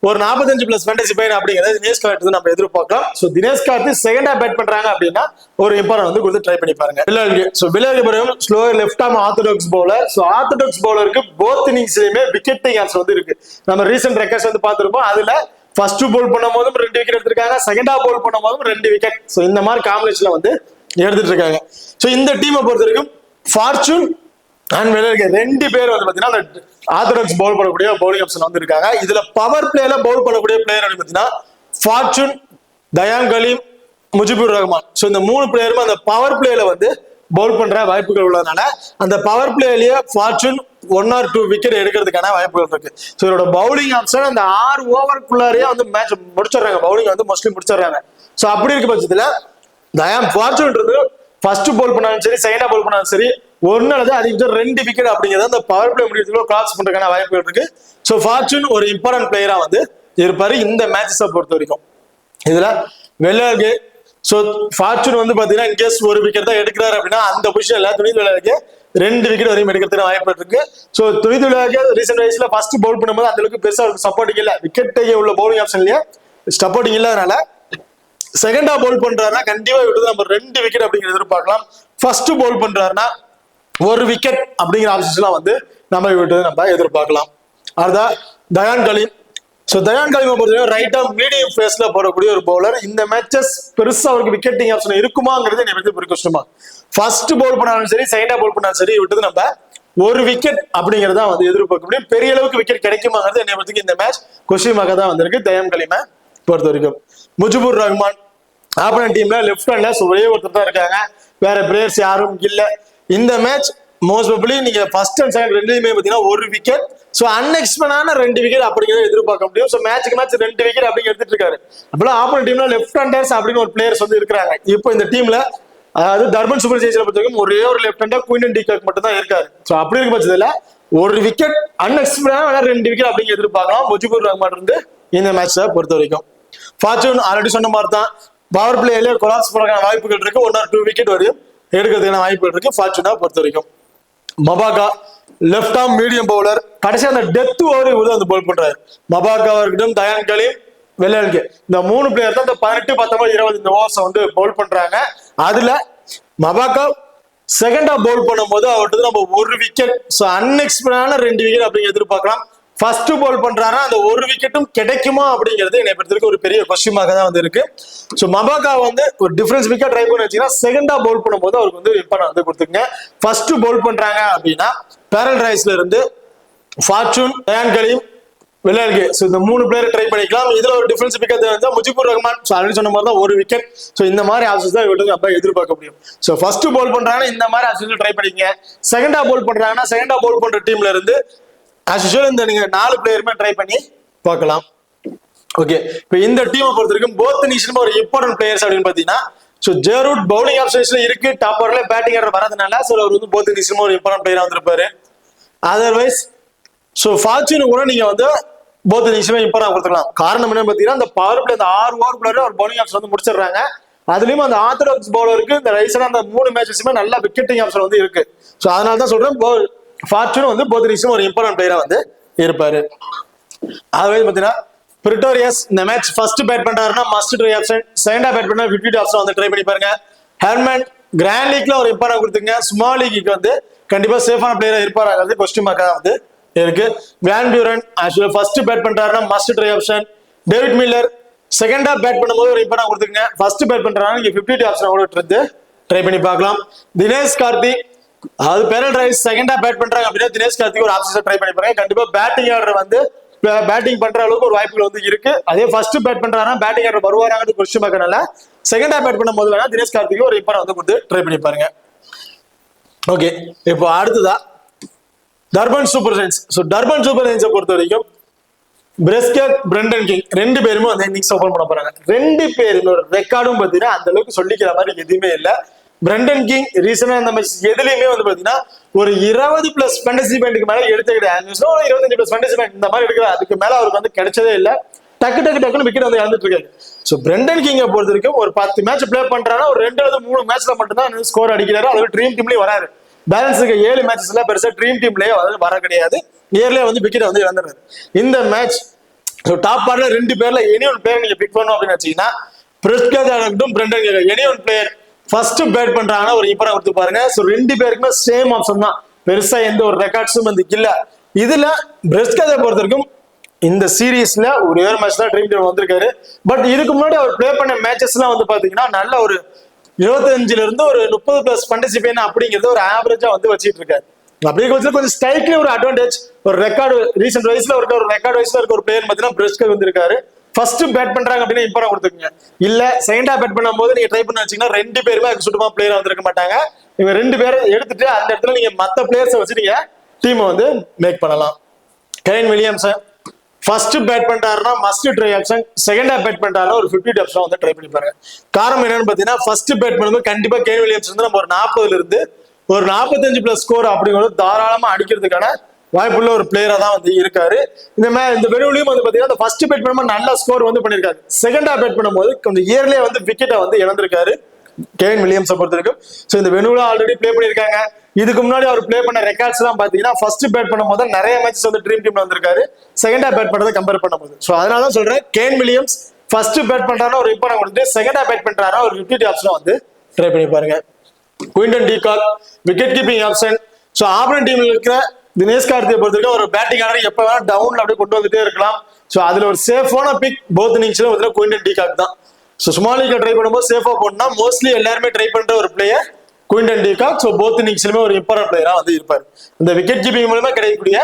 ஒரு 45 பிளஸ் ஃபேண்டசி பாயிண்ட் அப்படிங்கிறது தினேஷ் கார்த்தி நம்ம எதிர்பார்க்கலாம். ஸோ தினேஷ் கார்த்தி செகண்டா பேட் பண்றாங்க அப்படின்னா ஒரு இம்பார்ட்டன் வந்து கொடுத்து ட்ரை பண்ணி பாருங்க. Villiers slower left arm orthodox bowler. So orthodox பவுலருக்கு போத் இன்னிங்ஸ்லயுமே விக்கெட் டேக்கிங் ஆப்ஷன் வந்து இருக்கு. நம்ம ரீசெண்ட் ரெக்கார்ட்ஸ் வந்து பார்த்திருப்போம். அதுல ஃபர்ஸ்ட் போல் பண்ணும் போதும் 2 விக்கெட் எடுத்திருக்காங்க, செகண்டா போல் பண்ணும் போதும் 2 விக்கெட். ஸோ இந்த மாதிரி காம்பினேஷன்ல வந்து எடுத்துட்டு இருக்காங்க. ஸோ இந்த டீமை பொறுத்த வரைக்கும் ஃபார்ச்சூன் அண்ட் வில்லியர்ஸ் 2 பேர் வந்து பாத்தீங்கன்னா ஆர்த்தடாக்ஸ் பவுல் பண்ணக்கூடிய பவுலிங் ஆப்ஷன் வந்து இருக்காங்க. இதுல பவர் பிளேல பவுல் பண்ணக்கூடிய பிளேயர் பாத்தீங்கன்னா fortune, Dhyan Galiem, Mujeeb Rahman. So இந்த 3 பிளேயரும் அந்த பவர் பிளேல வந்து பவுல் பண்ற வாய்ப்புகள் உள்ளதுனால அந்த பவர் பிளேலயே ஃபார்ச்சூன் 1 or 2 விக்கெட் எடுக்கிறதுக்கான வாய்ப்புகள் இருக்கு. ஸோ இதோட பவுலிங் ஆப்ஷன் அந்த 6 ஓவருக்குள்ளாரே வந்து மேட்ச் முடிச்சிடுறாங்க. பவுலிங் வந்து மோஸ்ட்லி முடிச்சிடுறாங்க. ஸோ அப்படி இருக்க பட்சத்துல தயான் ஃபார்ச்சூன்றது ஃபர்ஸ்ட் பவுல் பண்ணாலும் சரி செகண்டா பவுல் பண்ணாலும் சரி 1 அல்லது அதிகம் 2 விக்கெட் அப்படிங்கிறது அந்த பவர் பிளே முடியறதுக்கு கிராஸ் பண்றதுக்கான வாய்ப்புகள் இருக்கு. ஸோ ஃபார்ச்சூன் ஒரு இம்பார்ட்டன்ட் பிளேயரா வந்து இருப்பாரு இந்த மேட்சஸை பொறுத்த வரைக்கும். இதுல வெள்ளருக்கு ஸோ ஃபார்ச்சூன் வந்து பாத்தீங்கன்னா இன்கேஸ் 1 விக்கெட் தான் எடுக்கிறாரு அப்படின்னா அந்த பொசிஷன்ல துணித் விளையாடுக்கு 2 விக்கெட் வரையும் எடுக்கிறதுக்கு வாய்ப்பு இருக்கு. ஸோ துணித் விளையாடுக்கு ரீசெண்ட் வைஸ்ல ஃபர்ஸ்ட் பவுல் பண்ணும்போது அந்த அளவுக்கு பெருசா சப்போர்ட்டிங் இல்லை, விக்கெட் உள்ள பவுலிங் ஆப்ஷன்லயே சப்போர்ட்டிங் இல்லாதனால செகண்டா பவுல் பண்றாருன்னா கண்டிப்பா விட்டு நம்ம 2 விக்கெட் அப்படிங்கிற எதிர்பார்க்கலாம். ஃபர்ஸ்ட் பவுல் பண்றாருன்னா 1 விக்கெட் அப்படிங்கிற ஆப்ஷன்ஸ்லாம் வந்து நம்ம விட்டு நம்ம எதிர்பார்க்கலாம். அதுதான் தயான் கலீம். ஸோ தயான் கலீமை பொறுத்தவரைக்கும் ரைட்டா மீடியம் ஃபேஸ்ல போடக்கூடிய ஒரு பவுலர். இந்த மேட்சஸ் பெருசா அவருக்கு விக்கெட்டிங் ஆப்ஷன் இருக்குமாங்கிறது எனக்கு பெரிய கஷ்டமா. ஃபர்ஸ்ட் பவுல் பண்ணாலும் சரி செகண்டா பவுல் பண்ணாலும் சரி விட்டு நம்ம 1 விக்கெட் அப்படிங்கிறதா வந்து எதிர்பார்க்க முடியும். பெரிய அளவுக்கு விக்கெட் கிடைக்குமாங்கிறது என்னை பொறுத்தவரைக்கும் இந்த மேட்ச் கொஸ்டின் தான் வந்திருக்கு தயான் கலீமை பொறுத்த வரைக்கும். முஜிபுர் ரஹ்மான் ஆப்பனன்ட் டீம்ல லெஃப்ட் ஹேண்ட்ல ஒரே ஒருத்தர் தான் இருக்காங்க, வேற பிளேயர்ஸ் யாரும் இல்ல. இந்த மேட்ச் மோஸ்ட் ப்ராபபிலி நீங்க ஃபர்ஸ்ட் அண்ட் செகண்ட் ரெண்டுலயுமே பாத்தீங்கன்னா 1 விக்கெட். ஸோ அன்எக்ஸ்பெக்டான 2 விக்கெட் அப்படிங்கிறத எதிர்பார்க்க முடியும். ஸோ மேட்சுக்கு மேட்ச் 2 விக்கெட் அப்படிங்க எடுத்துட்டு இருக்காரு. அப்பெல்லாம் ஆப்பனன்ட் டீம்ல லெஃப்ட் ஹேண்டர்ஸ் அப்படின்னு ஒரு பிளேயர்ஸ் வந்து இருக்கிறாங்க. இப்போ இந்த டீம்ல அதாவது தர்பன் சூப்பர் ஜெயிச்சரை பொறுத்த வரைக்கும் ஒரே ஒரு லெஃப்ட் ஹேண்டர் குயின்டன் டிகாக் மட்டும் தான் இருக்காரு. ஸோ அப்படி இருக்க பட்சத்துல ஒரு விக்கெட் அன்எக்ஸ்பெக்டடா 2 விக்கெட் அப்படிங்க எதிர்பார்க்கலாம் முஜிபுர் ரஹ்மான் இருந்து இந்த மேட்சை பொறுத்த வரைக்கும். ஃபார்ச்சூன் ஆல்ரெடி சொன்ன மாதிரி தான் பவர் பிளேல கொலாப்ஸ் போறதுக்கான வாய்ப்புகள் இருக்கு. 1 or 2 விக்கெட் வரையும் எடுக்கிறதுக்கான வாய்ப்புகள் இருக்கு ஃபார்ச்சூனா பொறுத்த வரைக்கும். மபாகா லெஃப்ட் ஆர்ம் மீடியம் பவுலர், கடைசி அந்த டெத் ஓவர் இவர் வந்து பவுல் பண்றாரு. மபாகா இருக்கட்டும், தயான் கலீம், வெள்ளல்கே, இந்த 3 பிளேயர் தான் இந்த 18, 19, 20 இந்த ஓவர்ஸ் வந்து பவுல் பண்றாங்க. அதுல மபாகா செகண்டா பவுல் பண்ணும்போது அவர்கிட்ட நம்ம 1 விக்கெட், ஸோ அன்எக்ஸ்பெக்டடான 2 விக்கெட் அப்படிங்க எதிர்பார்க்கலாம். ஃபர்ஸ்ட் பவுல் பண்றாரா அந்த 1 விக்கெட்டும் கிடைக்குமா அப்படிங்கிறது என்னை பொறுத்தவரைக்கும் ஒரு பெரிய கொஸ்டின் தான் வந்து இருக்கு. ஸோ மபாகா வந்து ஒரு டிஃபரன்ஸ் விக்கெட் ட்ரை பண்ணி வச்சீங்கன்னா செகண்டா பவுல் பண்ணும்போது அவருக்கு வந்து இம்பார்ட்டன் வந்து கொடுத்துருங்க. ஃபர்ஸ்ட் பவுல் பண்றாங்க அப்படின்னா பேரல் ரைஸ்ல இருந்து ஃபார்ச்சூன், தயான் கலீம், வெள்ளல்கே, ஸோ இந்த 3 பிளேயர் ட்ரை பண்ணிக்கலாம். இதுல ஒரு டிஃபரன்ஸ் விக்கெட் வந்து முஜிபுர் ரஹ்மான், ஸோ ஆல்ரெடி சொன்ன மாதிரி தான் 1 விக்கெட். ஸோ இந்த மாதிரி ஆப்ஷன்ஸ் தான் இவங்களுக்கு அப்ப எதிர்பார்க்க முடியும். ஸோ ஃபர்ஸ்ட் பவுல் பண்றாங்கன்னா இந்த மாதிரி ஆப்ஷன்ஸ் ட்ரை பண்ணிக்கங்க. செகண்டா பவுல் பண்றாங்கன்னா செகண்டா பவுல் பண்ற டீம்ல இருந்து இந்த நீங்க 4 பிளேயருமே ட்ரை பண்ணி பார்க்கலாம். ஓகே, இப்போ இந்த டீமை பொறுத்த வரைக்கும் போத் நீஷனும் ஒரு இம்பார்ட்டன்ட் பிளேயர்ஸ் அப்படின்னு பாத்தீங்கன்னா, ஸோ ஜெரூட் பவுலிங் ஆப்ஷன்ஸ்ல இருக்கு, டாப் ஆர்டர்ல பேட்டிங் ஆர்டர் வரதுனால ஸோ அவர் வந்து போத் நீஷனும் ஒரு இம்பார்ட்டன்ட் பிளேயரா வந்திருப்பாரு. அதர்வைஸ் ஸோ ஃபார்ச்சூன் கூட நீங்க வந்து போத் நீஷனுமே இம்பார்ட்டன்ட் கொடுத்துக்கலாம். காரணம் என்ன பாத்தீங்கன்னா, அந்த பவர் பிளே அந்த 6 ஓவர் பிளேயர் ஒரு பவுலிங் ஆப்ஷன் வந்து முடிச்சிடுறாங்க. அதுலயும் அந்த ஆர்த்தடாக்ஸ் பவுலருக்கு இந்த ரைசனா அந்த 3 மேட்சஸுமே நல்ல விக்கெட்டிங் ஆப்ஷன் வந்து இருக்கு. ஸோ அதனால தான் சொல்றேன் ஃபார்ச்சூன் வந்து போத் நீஷனும் ஒரு இம்பார்ட்டன்ட் பிளேயரா வந்து இருப்பாரு. அதுவே பாத்தீங்கன்னா பிரிட்டோரியஸ் இந்த மேட்ச் ஃபர்ஸ்ட் பேட் பண்றாருன்னா மஸ்ட் ட்ரை ஆப்ஷன், செகண்டா பேட் பண்ணா 50 ஆப்ஷன் வந்து ட்ரை பண்ணி பாருங்க. ஹெர்மன் கிராண்ட் லீக்ல ஒரு இம்பார்ட்டன்ட் கொடுத்துங்க, ஸ்மால் லீக்கு வந்து கண்டிப்பா சேஃபான பிளேயரா இருப்பாரு கொஸ்டின் மார்க்கா வந்து இருக்கு. வேன் பியூரன் ஆக்சுவலா ஃபர்ஸ்ட் பேட் பண்றாருன்னா must try option. David Miller செகண்டா பேட் பண்ணும்போது ஒரு இம்பார்ட்டன்ட் கொடுத்துங்க, ஃபர்ஸ்ட் பேட் பண்றாருன்னா நீங்க 50 ஆப்ஷன் கூட ட்ரை பண்ணி பார்க்கலாம். தினேஷ் கார்த்திக் அது பேரல் ரைஸ் செகண்டா பேட் பண்றாங்க அப்படின்னா தினேஷ் கார்த்திக் ஒரு ஆப்ஷன் ட்ரை பண்ணி பாருங்க. கண்டிப்பா பேட்டிங் ஆர்டர் வந்து பேட்டிங் பண்ற அளவுக்கு ஒரு வாய்ப்புகள் வந்து இருக்கு. அதே ஃபர்ஸ்ட் பேட் பண்றாங்கன்னா பேட்டிங் ஆர்டர் வருவாராங்க கொஸ்டின் பார்க்கறனால செகண்டா பேட் பண்ணும் போது வேணா தினேஷ் கார்த்திக் ஒரு இம்பார்ட்டன்ட் வந்து கொடுத்து ட்ரை பண்ணி பாருங்க. ஓகே, இப்போ அடுத்ததா Durban Super Giants. So Durban Super ஜெயின்ஸை பொறுத்த வரைக்கும் பிரெஸ்கட், பிரெண்டன் கிங் 2 பேருமே வந்து இன்னிங்ஸ் ஓபன் பண்ண போறாங்க. 2 பேரும் ரெக்கார்டும் பாத்தீங்கன்னா அந்த அளவுக்கு சொல்லிக்கிற மாதிரி எதுவுமே இல்லை. பிரெண்டன் கிங் ரீசனா இந்த மேட்ச் எதுலயுமே வந்து பாத்தீங்கன்னா ஒரு 20+ ஃபேண்டசி பாயிண்ட்க்கு மேல எடுத்து கிடையாது. 25+ ஃபேண்டசி பாயிண்ட் இந்த மாதிரி எடுக்கிற அதுக்கு மேல அவருக்கு வந்து கிடைச்சதே இல்லை. டக்குன்னு விக்கெட் வந்து இழந்துட்டு இருக்காரு. ஸோ பிரெண்டன் கிங்கை பொறுத்த வரைக்கும் ஒரு 10 மேட்ச் பிளே பண்றாரு, ஒரு 2 அல்லது 3 மேட்ச்ல மட்டும் தான் ஸ்கோர் அடிக்கிறாரு. அது ட்ரீம் டீம்லயே வராரு. பேலன்ஸ் 7 மேட்சஸ்ல பெருசா ட்ரீம் டீம்லயே வர கிடையாது. இயர்லயே வந்து விக்கெட் வந்து இழந்துறாரு. இந்த மேட்ச் டாப் ஆர்டர்ல 2 பேர்ல எனி ஒன் பிளேயர் நீங்க பிக் பண்ணணும் அப்படின்னு வச்சீங்கன்னா பிரெஸ்கட் ஆகட்டும், Brendan king any one player first bad பண்றாங்கன்னா ஒரு இம்பார்ட்டன்ட் கொடுத்து பாருங்க. ஸோ 2 பேருக்குமே சேம் ஆப்ஷன் தான், பெருசா எந்த ஒரு ரெக்கார்ட்ஸும் வந்து இல்ல. இதுல பிரெஸ்கத்தை பொறுத்த வரைக்கும் இந்த சீரீஸ்ல ஒரு மேட்ச் தான் ட்ரீம் டீம் வந்திருக்காரு. பட் இதுக்கு முன்னாடி அவர் பிளே பண்ண மேட்சஸ் எல்லாம் வந்து பாத்தீங்கன்னா நல்ல ஒரு 25ல இருந்து ஒரு 30+ ஃபேண்டசி பாயிண்ட் அப்படிங்கிறது ஒரு ஆவரேஜா வந்து வச்சிட்டு இருக்காரு. அப்படிங்கிற கொஞ்சம் ஸ்ட்ரைக்லி ஒரு அட்வான்டேஜ், ஒரு ரெக்கார்டு ரீசெண்ட் வைஸ்ல இருக்க ஒரு ரெக்கார்டு வைஸ்ல இருக்க ஒரு பிளேயர் பார்த்தீங்கன்னா பிரெஸ்கட் வந்திருக்காரு. ஃபர்ஸ்ட் பேட் பண்றாங்க அப்படின்னா இம்பார்ட்டன்ட் கொடுத்துக்கங்க. இல்ல செகண்டா பேட் பண்ணும்போது நீங்க ட்ரை பண்ண வச்சீங்கன்னா 2 பேருமே சுத்தமா பிளேயர் வந்திருக்க மாட்டாங்க. இவங்க 2 பேரை எடுத்துட்டு அந்த இடத்துல நீங்க மத்த பிளேயர்ஸை வச்சு நீங்க டீமை வந்து மேக் பண்ணலாம். கெயின் வில்லியம்சன் ஃபர்ஸ்ட் பேட் பண்றாருன்னா மஸ்ட் ட்ரை ஆப்ஷன், செகண்டா பேட் பண்றாருன்னா ஒரு 50 ஆப்ஷன் வந்து ட்ரை பண்ணி பாருங்க. காரணம் என்னன்னு பாத்தீங்கன்னா ஃபர்ஸ்ட் பேட் பண்ணும்போது கண்டிப்பா கெயின் வில்லியம்சன் வந்து நம்ம ஒரு 40ல இருந்து ஒரு 45+ ஸ்கோர் அப்படிங்கிறது தாராளமா அடிக்கிறதுக்கான வாய்ப்புள்ள ஒரு பிளேயரா தான் வந்து இருக்காரு. இந்த வெனுவிலையும் வந்து பாத்தீங்கன்னா ஃபர்ஸ்ட் பேட் பண்ணும்போது நல்ல ஸ்கோர் வந்து பண்ணிருக்காரு. செகண்டா பேட் பண்ணும்போது கொஞ்சம் இயர்லயே வந்து விக்கெட்டை வந்து இழந்திருக்காரு கெயின் வில்லியம்ஸை பொறுத்த வரைக்கும். ஸோ இந்த வெனுவில ஆல்ரெடி பிளே பண்ணிருக்காங்க. இதுக்கு முன்னாடி அவர் பிளே பண்ண ரெக்கார்ட்ஸ் எல்லாம் பாத்தீங்கன்னா ஃபர்ஸ்ட் பேட் பண்ணும்போது நிறைய மேட்சஸ் வந்து ட்ரீம் டீம்ல வந்திருக்காரு செகண்டா பேட் பண்றதை கம்பேர் பண்ணும்போது. ஸோ அதனால தான் சொல்றேன் கெயின் வில்லியம்ஸ் ஃபர்ஸ்ட் பேட் பண்றாருன்னா ஒரு இம்பார்ட்டன்ட் கொடுத்து செகண்டா பேட் பண்றாருன்னா ஒரு 50 ஆப்ஷன் வந்து ட்ரை பண்ணி பாருங்க. Quinton de Kock wicket keeping option. So operant டீம்ல இருக்கிற தினேஷ் கார்த்தியை பொறுத்த வரைக்கும் ஒரு பேட்டிங் ஆர்டர் எப்ப வேணா டவுன்ல அப்படியே கொண்டு வந்துட்டே இருக்கலாம். ஸோ அதுல ஒரு சேஃபான பிக் போத் இன்னிங்ஸ்ல வந்து குயின்டன் டிகாக் தான். ஸோ ஸ்மால் லீக்ல ட்ரை பண்ணும்போது சேஃபா போனா மோஸ்ட்லி எல்லாருமே ட்ரை பண்ற ஒரு player Quinton de Kock. So both இன்னிங்ஸ்லுமே ஒரு இம்பார்ட்டன்ட் பிளேயரா வந்து இருப்பார். அந்த விக்கெட் கீப்பிங் மூலமா கிடைக்கக்கூடிய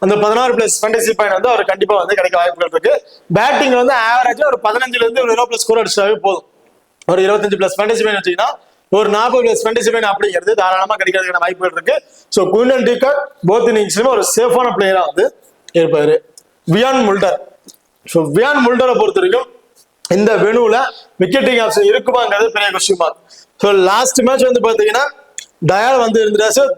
அந்த 16+ ஃபேண்டசி பாயிண்ட் வந்து அவர் கண்டிப்பா வந்து கிடைக்க வாய்ப்புகள் இருக்கு. பேட்டிங் வந்து ஆவரேஜா ஒரு 15ல இருந்து 20+ ஸ்கோர் அடிச்சாவே போதும். ஒரு 25+ ஃபேண்டசி பாயிண்ட் வச்சீங்கன்னா ஒரு 40+ ஃபேண்டசி பாயிண்ட் அப்படிங்கிறது தாராளமா கிடைக்கிறதுக்கான வாய்ப்புகள் இருக்கு. ஸோ குயின்டன் டிகாக் போத் இன்னிங்ஸ்லுமே ஒரு சேஃபான பிளேயரா வந்து இருப்பாரு. Wiaan Mulder. ஸோ வியான் முல்டரை பொறுத்த வரைக்கும் இந்த வெனுல விக்கெட்டிங் ஆப்ஷன் இருக்குமாங்கிறது பெரிய question mark. So last match வந்து பாத்தீங்கன்னா டயால் வந்து இருந்துட்டா சார்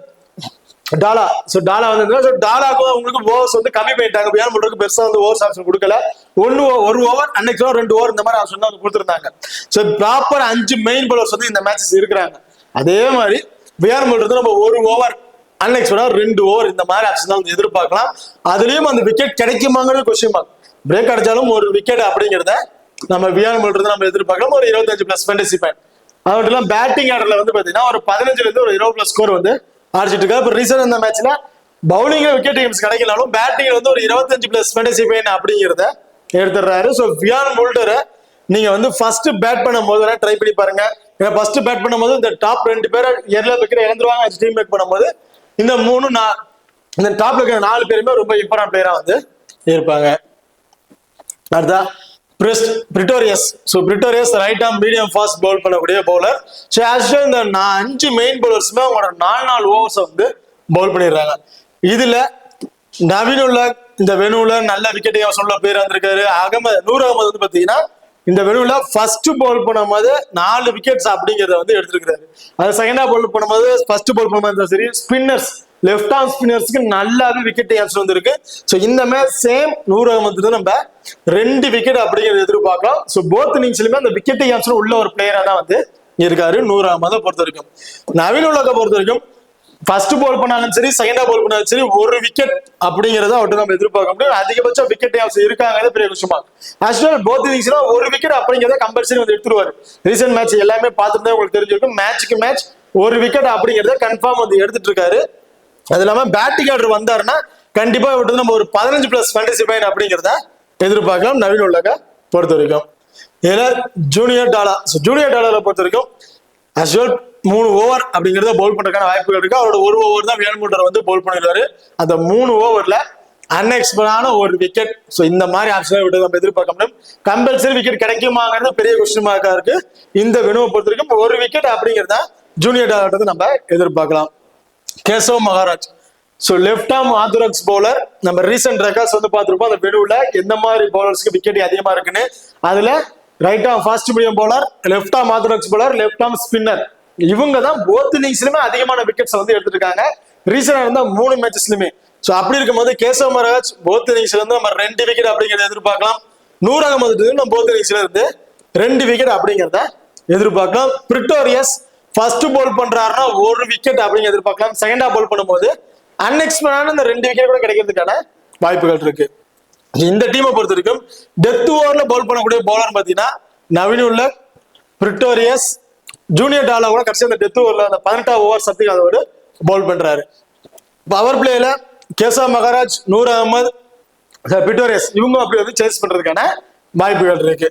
டாலா. ஸோ டாலா வந்து ஸோ டாலாக்கும் உங்களுக்கு ஓவர்ஸ் வந்து கம்மி பண்ணிட்டாங்க. வியான் பண்றதுக்கு பெருசா வந்து ஓவர்ஸ் ஆப்ஷன் கொடுக்கல. ஒரு ஓவர் அன்னைக்கு 2 ஓவர் இந்த மாதிரி ஆப்ஷன் வந்து கொடுத்துருந்தாங்க. ஸோ ப்ராப்பர் 5 மெயின் பவுலர்ஸ் வந்து இந்த மேட்சஸ் இருக்கிறாங்க. அதே மாதிரி வியான் பண்றது நம்ம ஒரு ஓவர் அன்னைக்கு 2 ஓவர் இந்த மாதிரி ஆப்ஷன் தான் வந்து எதிர்பார்க்கலாம். அதுலயும் அந்த விக்கெட் கிடைக்குமாங்கிறது கொஸ்டின் மார்க். பிரேக் அடிச்சாலும் ஒரு விக்கெட் அப்படிங்கிறத நம்ம வியான் பண்றது நம்ம எதிர்பார்க்கலாம். ஒரு 25+ ஃபேண்டசி பாயிண்ட். அது மட்டும் இல்லாம பேட்டிங் ஆர்டர்ல வந்து பாத்தீங்கன்னா ஒரு 15ல இருந்து ஒரு 20+ ஸ்கோர் வந்து அடிச்சிட்டு இருக்கா. இப்போ ரீசன் இந்த மேட்ச்ல பவுலிங்ல விக்கெட் டீம்ஸ் கிடைக்கலாலும் பேட்டிங்ல வந்து ஒரு 25+ ஃபேண்டசி பாயிண்ட் அப்படிங்கிறத எடுத்துடுறாரு. ஸோ வியான் முல்டரை நீங்க வந்து ஃபர்ஸ்ட் பேட் பண்ணும் போது ட்ரை பண்ணி பாருங்க. ஏன்னா ஃபர்ஸ்ட் பேட் பண்ணும்போது இந்த டாப் 2 பேரை எர்ல விக்கெட் இழந்துருவாங்க. டீம் மேக் பண்ணும்போது இந்த இந்த டாப்ல இருக்கிற 4 பேருமே ரொம்ப இம்பார்ட்டன்ட் பிளேயரா வந்து இருப்பாங்க. அடுத்தா Pretorius. So Pretorius right arm medium fast bowl பண்ணக்கூடிய பவுலர். ஸோ ஆக்சுவலா இந்த 5 மெயின் பவுலர்ஸுமே அவங்களோட 4 ஓவர்ஸ் வந்து பவுல் பண்ணிடுறாங்க. இதுல நவீன் உலக் இந்த வெனுல நல்ல விக்கெட் சொல்ல பேர் வந்திருக்காரு. நூர் அகமது வந்து பாத்தீங்கன்னா இந்த வெனுல ஃபர்ஸ்ட் பவுல் பண்ணும்போது 4 விக்கெட்ஸ் அப்படிங்கிறத வந்து எடுத்திருக்காரு. அது செகண்டா பவுல் பண்ணும்போது ஃபர்ஸ்ட் பவுல் பண்ணும்போது சரி ஸ்பின்னர்ஸ் லெஃப்ட் ஆர்ம் ஸ்பின்னர்ஸ்க்கு நல்லாவே விக்கெட் ஆப்ஷன் வந்துருக்கு. ஸோ இந்த மேட்ச் சேம் நூர் அகமது நம்ம 2 விக்கெட் அப்படிங்கிறது எதிர்பார்க்கலாம். ஸோ போத் இன்னிங்ஸ்லயுமே அந்த விக்கெட் ஆப்ஷன் உள்ள ஒரு பிளேயரா தான் வந்து இருக்காரு நூர் அகமதை பொறுத்த வரைக்கும். நவீன் உலகை பொறுத்த வரைக்கும் ஃபர்ஸ்ட் பவுல் பண்ணாலும் சரி செகண்டா பவுல் பண்ணாலும் சரி ஒரு விக்கெட் அப்படிங்கறத அவர்கிட்ட நம்ம எதிர்பார்க்க முடியும். அதிகபட்சம் விக்கெட் ஆப்ஷன் இருக்காங்க பெரிய விஷயமா. ஆக்சுவலா போத் இன்னிங்ஸ்ல ஒரு விக்கெட் அப்படிங்கிறத கம்பல்சரி வந்து எடுத்துருவாரு. ரீசென்ட் மேட்ச் எல்லாமே பார்த்துட்டு உங்களுக்கு தெரிஞ்சிருக்கும். மேட்ச்க்கு மேட்ச் ஒரு விக்கெட் அப்படிங்கறத கன்ஃபார்ம் வந்து எடுத்துட்டு இருக்காரு. அது இல்லாம பேட்டிங் ஆர்டர் வந்தாருன்னா கண்டிப்பா விட்டு நம்ம ஒரு 15+ ஃபேண்டசி பாயிண்ட் அப்படிங்கிறத எதிர்பார்க்கலாம் நவீன் உலக பொறுத்த வரைக்கும். இதுல ஜூனியர் டாலா. ஜூனியர் டாலாவை பொறுத்த வரைக்கும் ஆக்சுவல் 3 ஓவர் அப்படிங்கறத பவுல் பண்றதுக்கான வாய்ப்புகள் இருக்கு. அவரோட ஒரு ஓவர் தான் வியான் முல்டர் வந்து பவுல் பண்ணிடுவாரு. அந்த 3 ஓவர்ல அன்எக்ஸ்பெக்டான ஒரு விக்கெட். ஸோ இந்த மாதிரி ஆப்ஷனை விட்டு நம்ம எதிர்பார்க்க முடியும். கம்பல்சரி விக்கெட் கிடைக்குமாங்கிறது பெரிய கொஸ்டின் மார்க்கா இருக்கு. இந்த வெனுவை பொறுத்த வரைக்கும் ஒரு விக்கெட் அப்படிங்கிறத ஜூனியர் டாலா நம்ம எதிர்பார்க்கலாம். Keshav Maharaj. So left arm orthodox bowler. நம்ம ரீசெண்ட் ரெக்கார்ட்ஸ் வந்து பார்த்துருப்போம். அந்த வெனுவில் எந்த மாதிரி பவுலர்ஸ்க்கு விக்கெட் அதிகமா இருக்குன்னு. அதுல right arm fast medium bowler, left arm orthodox bowler, left arm spinner இவங்க தான் போத் இன்னிங்ஸ்லயுமே அதிகமான விக்கெட்ஸ் வந்து எடுத்துருக்காங்க. ரீசெண்டா இருந்த 3 மேட்சஸ்லயுமே. ஸோ அப்படி இருக்கும்போது கேசவ் மகாராஜ் போத் இன்னிங்ஸ்ல இருந்து நம்ம 2 விக்கெட் அப்படிங்கிறத எதிர்பார்க்கலாம். நூர் அகமது நம்ம போத் இன்னிங்ஸ்ல இருந்து 2 விக்கெட் அப்படிங்கிறத எதிர்பார்க்கலாம். பிரிட்டோரியஸ் ஃபர்ஸ்ட் பவுல் பண்றாருன்னா ஒரு விக்கெட் அப்படிங்க எதிர்பார்க்கலாம். செகண்டா பவுல் பண்ணும்போது அன்எக்ஸ்பெக்டான இந்த 2 விக்கெட் கூட கிடைக்கிறதுக்கான வாய்ப்புகள் இருக்கு. இந்த டீமை பொறுத்த வரைக்கும் டெத் ஓவர்ல பவுல் பண்ணக்கூடிய பவுலர் பாத்தீங்கன்னா நவீன் உலக், பிரிட்டோரியஸ், ஜூனியர் டாலா கூட கடைசி அந்த டெத் ஓவர்ல அந்த 18 ஓவர் சத்திங் அதோட பவுல் பண்றாரு. பவர் பிளேல கேசவ் மகாராஜ், நூர் அகமது, பிரிட்டோரியஸ் இவங்க அப்படி வந்து சேஸ் பண்றதுக்கான வாய்ப்புகள் இருக்கு.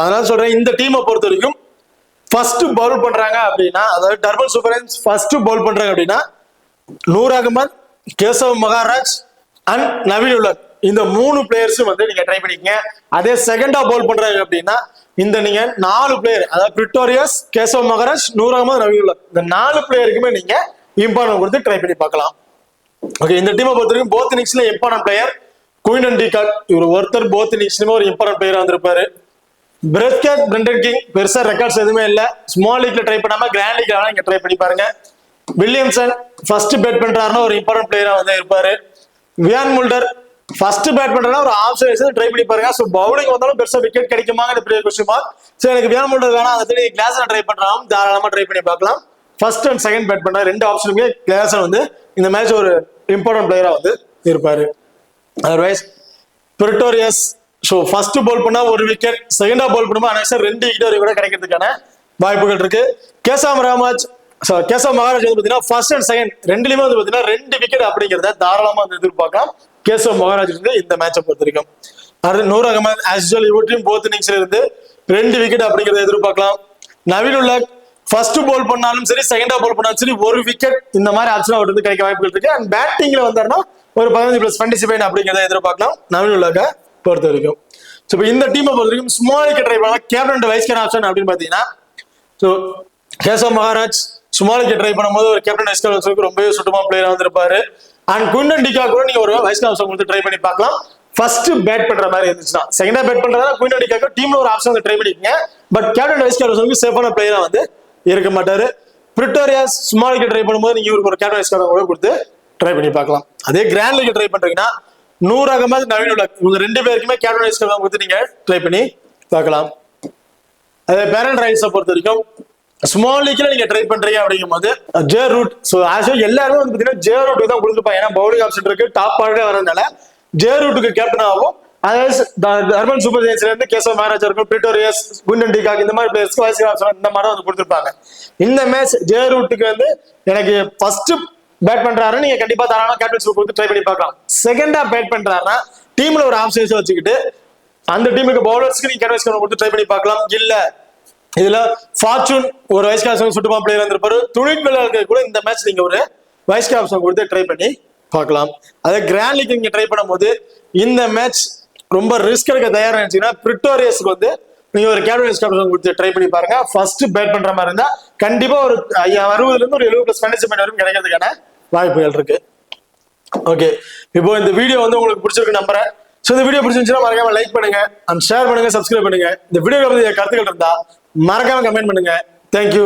அதனால சொல்றேன் இந்த டீமை பொறுத்த வரைக்கும் ஃபர்ஸ்ட் பவுல் பண்றாங்க அப்படின்னா அதாவது டர்பல் சூப்பரன்ஸ் ஃபர்ஸ்ட் பவுல் பண்றாங்க அப்படின்னா நூர் அகமது, கேசவ் மகாராஜ் அண்ட் நவீன் உலக் இந்த 3 பிளேயர்ஸும் வந்து நீங்க ட்ரை பண்ணிக்கங்க. அதே செகண்டா பவுல் பண்றாங்க அப்படின்னா இந்த நீங்க 4 பிளேயர் அதாவது பிரிட்டோரியஸ், கேசவ் மகாராஜ், நூர் அகமது, நவீன் உலக் இந்த 4 பிளேயருக்குமே நீங்க இம்பார்ட்டன்ட் கொடுத்து ட்ரை பண்ணி பார்க்கலாம். ஓகே, இந்த டீமை பொறுத்த வரைக்கும் போத் இன்னிங்ஸ்ல இம்பார்ட்டன்ட் பிளேயர் குயின்டன் டிகாக். இவர் ஒருத்தர் போத் இன்னிங்ஸ்லயுமே ஒரு இம்பார்ட்டன்ட் பிளேயரா வந்திருப்பாரு. பிரெத்கேட் பிரண்டன் கிங் பெருசா ரெக்கார்ட்ஸ் எதுவுமே இல்ல. ஸ்மால் லீக்ல ட்ரை பண்ணாம கிராண்ட் லீக்ல வேணா இங்க ட்ரை பண்ணி பாருங்க. வில்லியம்சன் ஃபர்ஸ்ட் பேட் பண்றாருன்னா ஒரு இம்பார்ட்டன்ட் பிளேயரா வந்து இருப்பாரு. வியான் முல்டர் ஃபர்ஸ்ட் பேட் பண்றா ஒரு ஆப்ஷன் ட்ரை பண்ணி பாருங்க. ஸோ பவுலிங் வந்தாலும் பெருசா விக்கெட் கிடைக்குமாங்க பெரிய கொஸ்டின் மார்க். ஸோ எனக்கு வியான் முல்டர் வேணா அதை கிளாஸ்ல ட்ரை பண்றாலும் தாராளமா ட்ரை பண்ணி பார்க்கலாம். ஃபர்ஸ்ட் அண்ட் செகண்ட் பேட் பண்ற 2 ஆப்ஷனுமே கிளாஸ்ல வந்து இந்த மேட்ச் ஒரு இம்பார்ட்டன்ட் பிளேயரா வந்து இருப்பாரு. Otherwise Pretorius so first Pavul பண்ணா ஒரு விக்கெட், செகண்டா பவுல் பண்ணும்போது அனேஷன் 2 விக்கெட் வரை கூட கிடைக்கிறதுக்கான வாய்ப்புகள் இருக்கு. கேசவ் மகாராஜ் வந்து பாத்தீங்கன்னா ஃபர்ஸ்ட் அண்ட் செகண்ட் 2லயுமே வந்து பாத்தீங்கன்னா 2 விக்கெட் அப்படிங்கிறத தாராளமா வந்து எதிர்பார்க்கலாம். கேசவ் மகாராஜ் இருந்து இந்த மேட்சை பொறுத்த வரைக்கும். அடுத்து நூர் அகமது ஆஸ்யூசுவல் இவற்றையும் போத் இன்னிங்ஸ்ல இருந்து 2 விக்கெட் அப்படிங்கிறத எதிர்பார்க்கலாம். நவீன் உலக் ஃபர்ஸ்ட் பவுல் பண்ணாலும் சரி செகண்டா பவுல் பண்ணாலும் சரி ஒரு விக்கெட் இந்த மாதிரி ஆப்ஷன் அவர் வந்து கிடைக்க வாய்ப்புகள் இருக்கு. அண்ட் பேட்டிங்ல வந்தாருன்னா ஒரு 15+ ஃபேண்டசி பாயிண்ட் அப்படிங்கிறத எதிர்பார்க்கலாம் நவீன் உலக பொறுத்த வரைக்கும். ஸோ இப்போ இந்த டீமை பொறுத்த வரைக்கும் ஸ்மால் விக்கெட் ட்ரை பண்ணலாம். கேப்டன் வைஸ் கேப்டன் ஆப்ஷன் அப்படின்னு பாத்தீங்கன்னா so Keshav Maharaj small wicket try பண்ணும்போது ஒரு கேப்டன் வைஸ் கேப்டன் ரொம்பவே சுத்தமா பிளேயரா வந்திருப்பாரு. அண்ட் குயின்டன் டிகாக் கூட நீங்க ஒரு வைஸ் கேப்டன் ஆப்ஷன் கொடுத்து ட்ரை பண்ணி பார்க்கலாம். ஃபர்ஸ்ட் பேட் பண்ற மாதிரி இருந்துச்சுன்னா செகண்டா பேட் பண்றதா குயின்டன் டிகாக் டீம்ல ஒரு ஆப்ஷன் ட்ரை பண்ணிக்கங்க. பட் கேப்டன் வைஸ் கேப்டன் சேஃபான பிளேயரா வந்து இருக்க மாட்டாரு. பிரிட்டோரியாஸ் ஸ்மால் லீக் ட்ரை பண்ணும்போது நீங்க இவருக்கு ஒரு கேப்டன் வைஸ் கேப்டன் கூட கொடுத்து ட்ரை பண்ணி பார்க்கலாம். அதே கிராண்ட் லீக் ட்ரை பண்றீங்கன்னா நூர் அகமது, நவீன் உலக் இவங்க 2 பேருக்குமே கேப்டன் வைஸ் கேப்டன் கொடுத்து நீங்க ட்ரை பண்ணி பார்க்கலாம். அதே பேரன் ரைட்ஸை பொறுத்த வரைக்கும் ஸ்மால் லீக்ல நீங்க ட்ரை பண்றீங்க அப்படிங்கும் போது ஜே ரூட். ஸோ ஆக்சுவலி எல்லாருமே வந்து பாத்தீங்கன்னா ஜே ரூட்டுக்கு தான் கொடுத்துருப்பாங்க. ஏன்னா பவுலிங் ஆப்ஷன் இருக்கு, டாப் ஆர்டரே வரதுனால ஜே ரூட்டுக்கு கேப்டன் ஆகும். அதாவது அர்பன் சூப்பர் ஜெயின்ஸ்ல இருந்து கேசவ் மகாராஜா இருக்கும், பிரிட்டோரியஸ், குண்டன் டிகாக் இந்த மாதிரி பிளேயர்ஸ்க்கு வைஸ் ஆப்ஷன் இந்த மாதிரி வந்து கொடுத்துருப்பாங்க. இந்த மேட்ச் ஜே ரூட்டுக்கு வந்து எனக்கு ஃபர்ஸ்ட் பேட் பண்றாருன்னு நீங்க கண்டிப்பா தாராளமா கேப்டன்ஷிப் கொடுத்து ட்ரை பண்ணி பார்க்கலாம். செகண்டா பேட் பண்றாருன்னா டீம்ல ஒரு ஆப்ஷன்ஸ் வச்சுக்கிட்டு அந்த டீமுக்கு பவுலர்ஸ்க்கு நீங்க கேப்டன் வைஸ் கேப்டன் கொடுத்து ட்ரை பண்ணி பார்க்கலாம். இல்ல இதுல ஃபார்ச்சூன் ஒரு வைஸ் கேப்டன் சுட்டுமா பிளேயர் வந்திருப்பாரு, துணின் பிளேயருக்கு கூட இந்த மேட்ச் நீங்க ஒரு வைஸ் கேப்டன் கொடுத்து ட்ரை பண்ணி பார்க்கலாம். அதே கிராண்ட் லீக் நீங்க ட்ரை பண்ணும்போது இந்த மேட்ச் ரொம்ப ரிஸ்க் எடுக்க தயாரா இருந்துச்சுன்னா பிரிட்டோரியஸ்க்கு வந்து நீங்க ஒரு கேப்டன் வைஸ் கேப்டன் கொடுத்து ட்ரை பண்ணி பாருங்க. ஃபர்ஸ்ட் பேட் பண்ற மாதிரி இருந்தா கண்டிப்பா ஒரு 60 இருந்து ஒரு 70+ மேனேஜ்மெண்ட் வரைக்கும் கிடைக்கிறதுக்கான வாய்ப்புகள் இருக்கு. ஓகே, இப்போ இந்த வீடியோ வந்து உங்களுக்கு பிடிச்சிருக்கு நம்புறேன். ஸோ இந்த வீடியோ பிடிச்சிருந்துச்சுன்னா மறக்காம லைக் பண்ணுங்க அண்ட் ஷேர் பண்ணுங்க, சப்ஸ்கிரைப் பண்ணுங்க. இந்த வீடியோ பத்தி கருத்துக்கள் இருந்தா மறக்காம கமெண்ட் பண்ணுங்க. தேங்க்யூ.